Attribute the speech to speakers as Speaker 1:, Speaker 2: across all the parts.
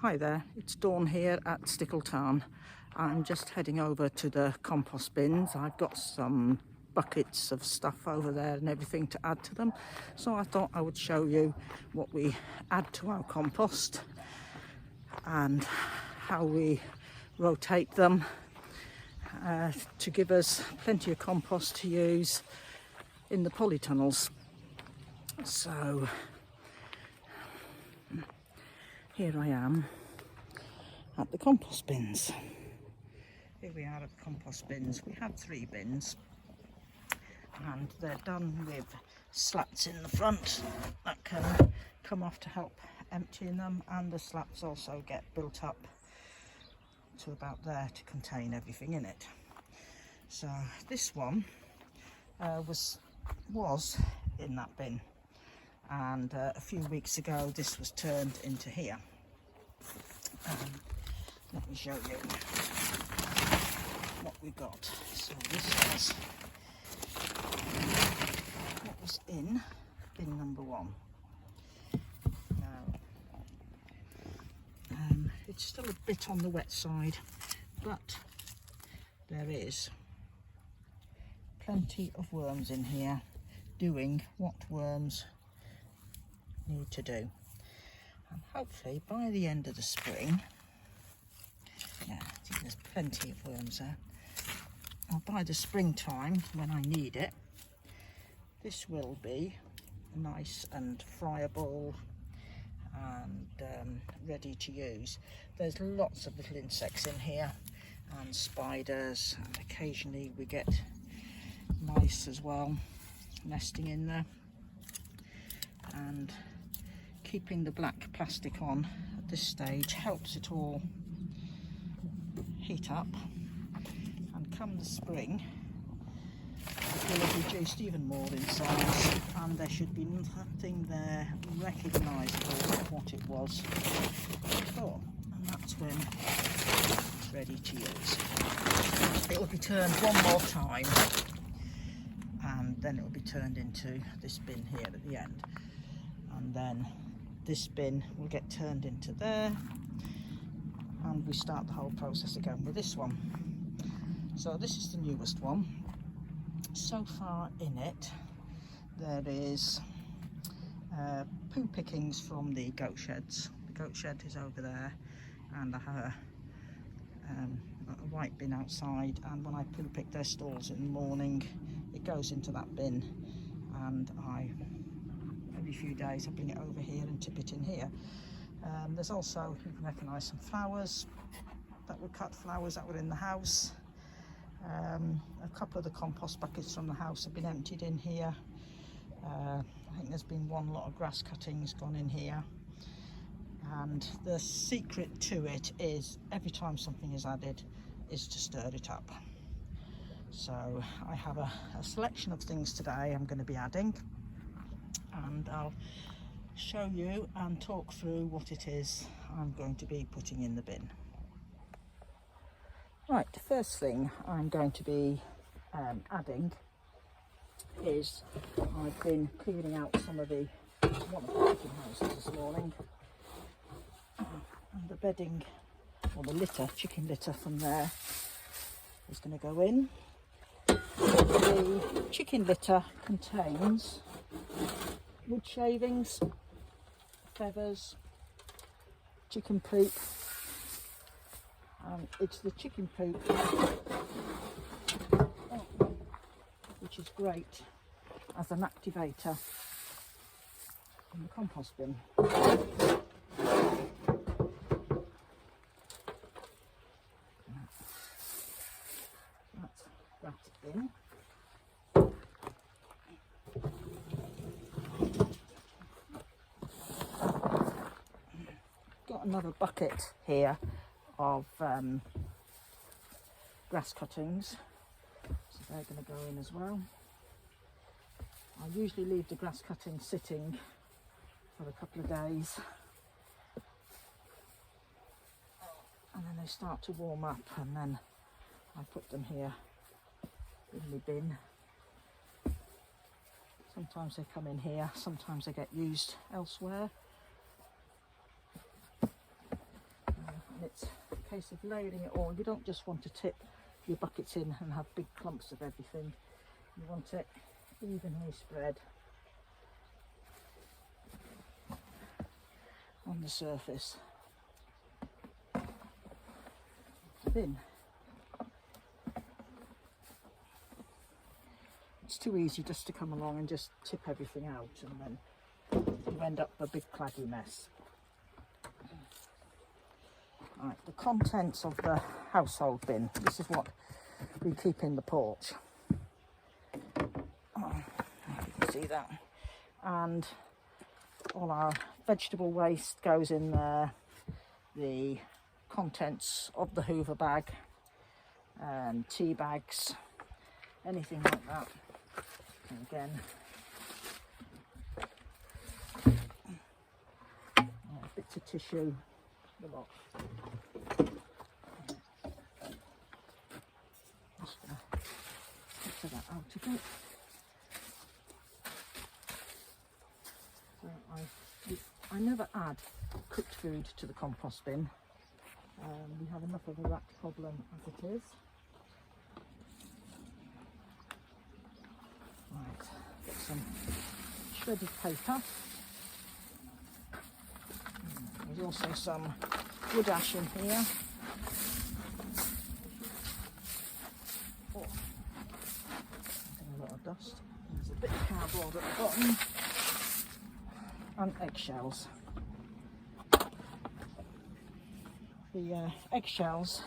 Speaker 1: Hi there, it's Dawn here at Stickletarn. I'm just heading over to the compost bins. I've got some buckets of stuff over there and everything to add to them. So I thought I would show you what we add to our compost and how we rotate them to give us plenty of compost to use in the polytunnels. So here I am at the compost bins. Here we are at the compost bins. We have 3 bins and they're done with slats in the front that can come off to help emptying them, and the slats also get built up to about there to contain everything in it. So this one was in that bin, and a few weeks ago this was turned into here. Let me show you what we got. So this was what was in bin number 1. Now it's still a bit on the wet side, but there is plenty of worms in here doing what worms need to do, and hopefully by the end of the spring, yeah, there's plenty of worms there, or by the springtime when I need it, this will be nice and friable and ready to use. There's lots of little insects in here and spiders, and occasionally we get mice as well nesting in there, and keeping the black plastic on at this stage helps it all heat up, and come the spring it will have reduced even more in size, and there should be nothing there recognisable of what it was before, and that's when it's ready to use. It will be turned one more time and then it will be turned into this bin here at the end, and then this bin will get turned into there, and we start the whole process again with this one. So this is the newest one. So far in it there is poo pickings from the goat sheds. The goat shed is over there, and I have a white bin outside, and when I poo pick their stalls in the morning it goes into that bin, and every few days I bring it over here and tip it in here. There's also, you can recognise some flowers that were cut flowers that were in the house. A couple of the compost buckets from the house have been emptied in here. I think there's been one lot of grass cuttings gone in here, and the secret to it is every time something is added is to stir it up. So I have a selection of things today I'm going to be adding, and I'll show you and talk through what it is I'm going to be putting in the bin. Right, the first thing I'm going to be adding is, I've been clearing out one of the chicken houses this morning, and the bedding, or the litter, chicken litter from there is going to go in. The chicken litter contains wood shavings, feathers, chicken poop. It's the chicken poop which is great as an activator in the compost bin. That's that in. Got another bucket here of grass cuttings, so they're going to go in as well. I usually leave the grass cuttings sitting for a couple of days, and then they start to warm up, and then I put them here in the bin. Sometimes they come in here, sometimes they get used elsewhere. a case of layering it all. You don't just want to tip your buckets in and have big clumps of everything. You want it evenly spread on the surface of the bin. It's too easy just to come along and just tip everything out, and then you end up with a big claggy mess. Right, the contents of the household bin. This is what we keep in the porch. Oh, you can see that. And all our vegetable waste goes in there. The contents of the Hoover bag, tea bags, anything like that. And again, bits of tissue, the lot. Just gonna get that out a bit. So I never add cooked food to the compost bin. We have enough of a rat problem as it is. Right, get some shredded paper. There's also some wood ash in here. Oh, a lot of dust. There's a bit of cardboard at the bottom. And eggshells. The eggshells,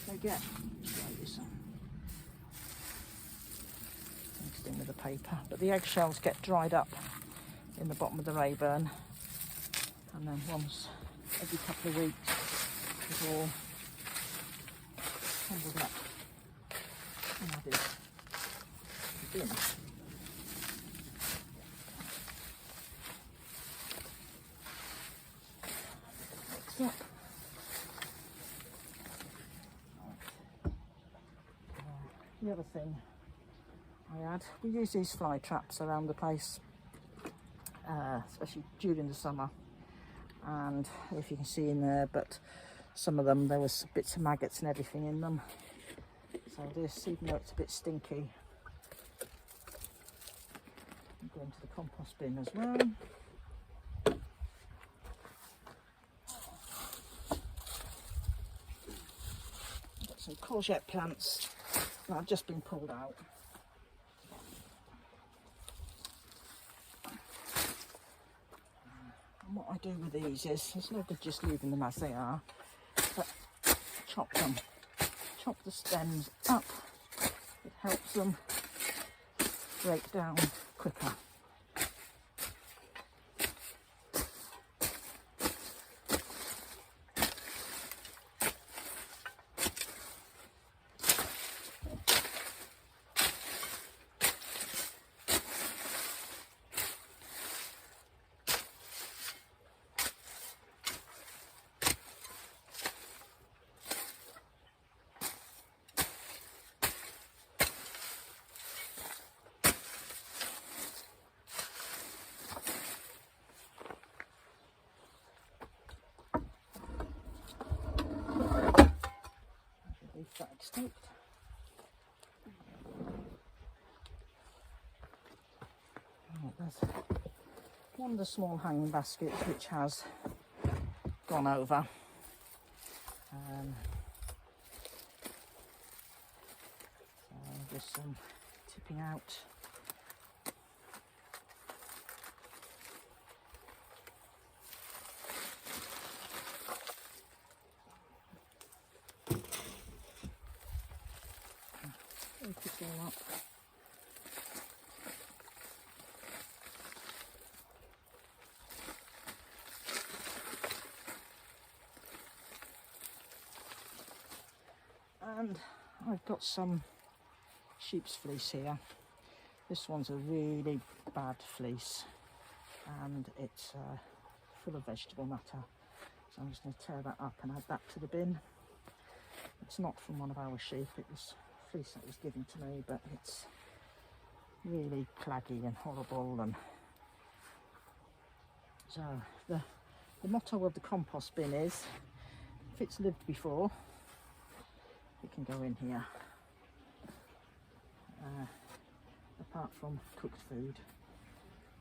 Speaker 1: they get mixed in with the paper, but the eggshells get dried up in the bottom of the Rayburn, and then once every couple of weeks it's all tumbled up and added to the bin. Up. The other thing I add, we use these fly traps around the place, especially during the summer, and if you can see in there, but some of them there was bits of maggots and everything in them, so this, even though it's a bit stinky, go into the compost bin as well. Some courgette plants that have just been pulled out. And what I do with these is, it's no good just leaving them as they are, but chop them. Chop the stems up. It helps them break down quicker. That extinct. Right, there's one of the small hanging baskets which has gone over. So just some tipping out. Take it all up. And I've got some sheep's fleece here. This one's a really bad fleece and it's full of vegetable matter. So I'm just going to tear that up and add that to the bin. It's not from one of our sheep, it was fleece that was given to me, but it's really claggy and horrible. And so the motto of the compost bin is if it's lived before, it can go in here, apart from cooked food,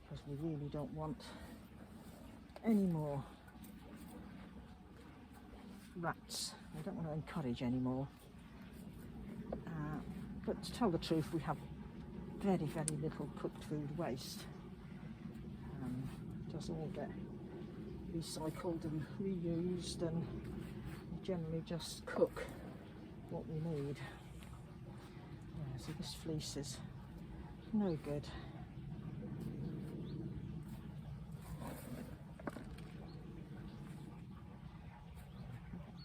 Speaker 1: because we really don't want any more rats. We don't want to encourage any more. But to tell the truth, we have very, very little cooked food waste. It does all get recycled and reused, and we generally just cook what we need. Yeah, so this fleece is no good.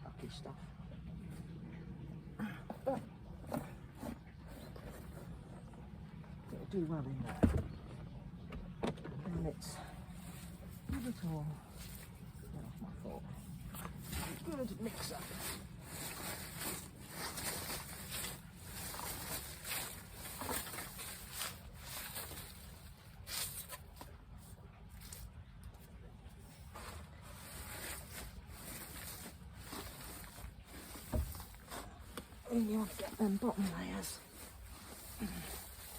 Speaker 1: Lucky stuff. But it'll do well in there. And it's not at all. Well, I thought. Good mixer. And you want to get them bottom layers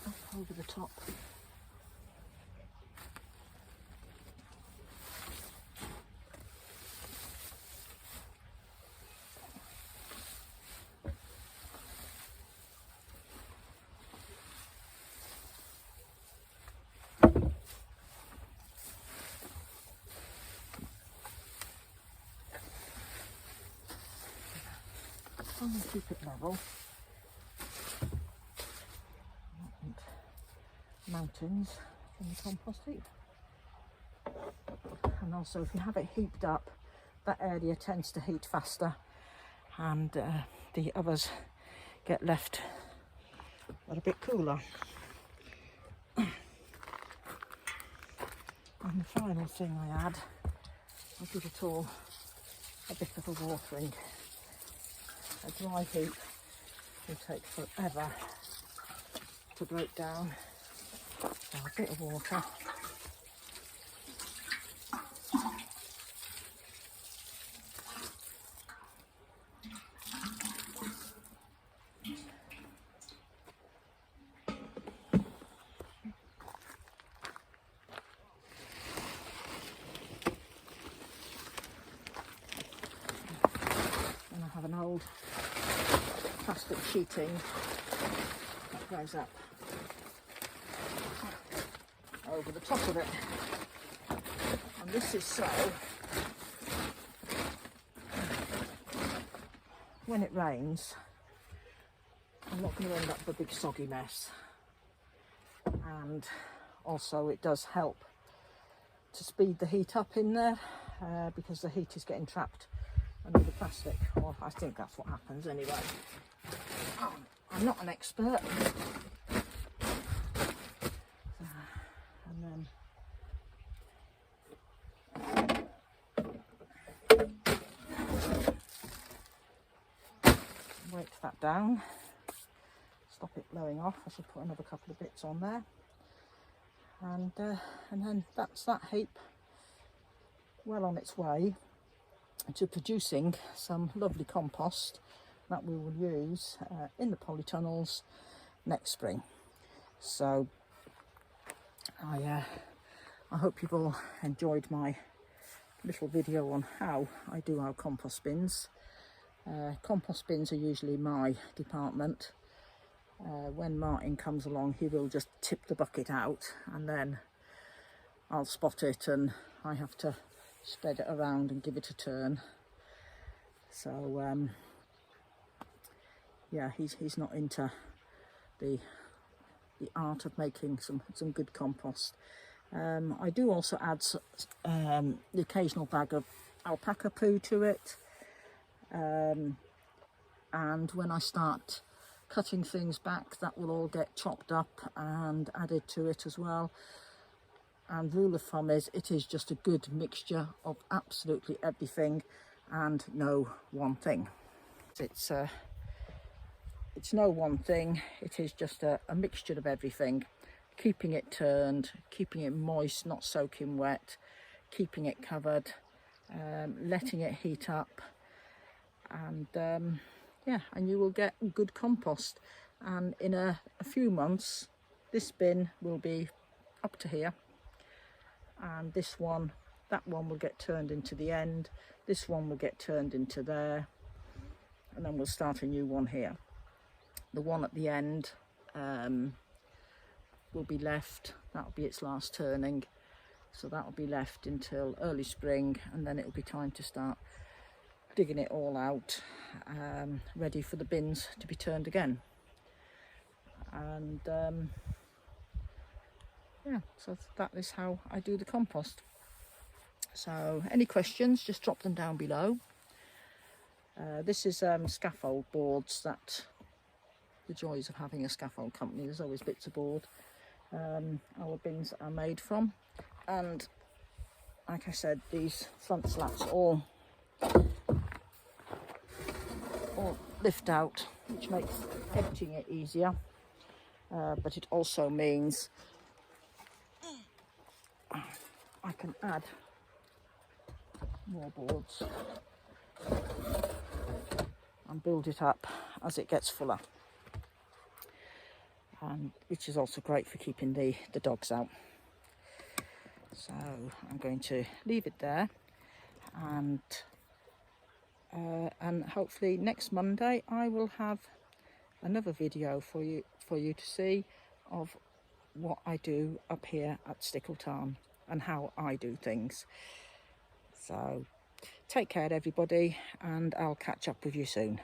Speaker 1: up over the top. And keep it level. And mountains from the compost heap. And also, if you have it heaped up, that area tends to heat faster, and the others get left a little bit cooler. And the final thing I add, I'll give it all a bit of a watering. A dry heap will take forever to break down. So a bit of water. And I have an old plastic sheeting that goes up over the top of it, and this is so when it rains I'm not going to end up with a big soggy mess. And also it does help to speed the heat up in there, because the heat is getting trapped under the plastic, or I think that's what happens anyway. I'm not an expert. And then weight that down, stop it blowing off. I should put another couple of bits on there, and then that's that heap well on its way to producing some lovely compost that we will use in the polytunnels next spring. So I hope you've all enjoyed my little video on how I do our compost bins. Compost bins are usually my department. When Martin comes along, he will just tip the bucket out, and then I'll spot it and I have to spread it around and give it a turn. So yeah, he's not into the art of making some good compost. I do also add the occasional bag of alpaca poo to it, and when I start cutting things back, that will all get chopped up and added to it as well. And rule of thumb is, it is just a good mixture of absolutely everything and no one thing. It's no one thing, it is just a mixture of everything. Keeping it turned, keeping it moist, not soaking wet, keeping it covered, letting it heat up, and yeah, and you will get good compost. And in a few months this bin will be up to here, and this one, that one will get turned into the end, this one will get turned into there, and then we'll start a new one here. The one at the end will be left, that'll be its last turning, so that'll be left until early spring, and then it'll be time to start digging it all out, ready for the bins to be turned again. And yeah, so that is how I do the compost. So any questions, just drop them down below. This is scaffold boards, that the joys of having a scaffold company, there's always bits of board our bins are made from. And like I said, these front slats all lift out, which makes emptying it easier, but it also means I can add more boards and build it up as it gets fuller, and which is also great for keeping the dogs out. So I'm going to leave it there, and hopefully next Monday I will have another video for you to see of what I do up here at Stickletarn and how I do things. So take care everybody, and I'll catch up with you soon.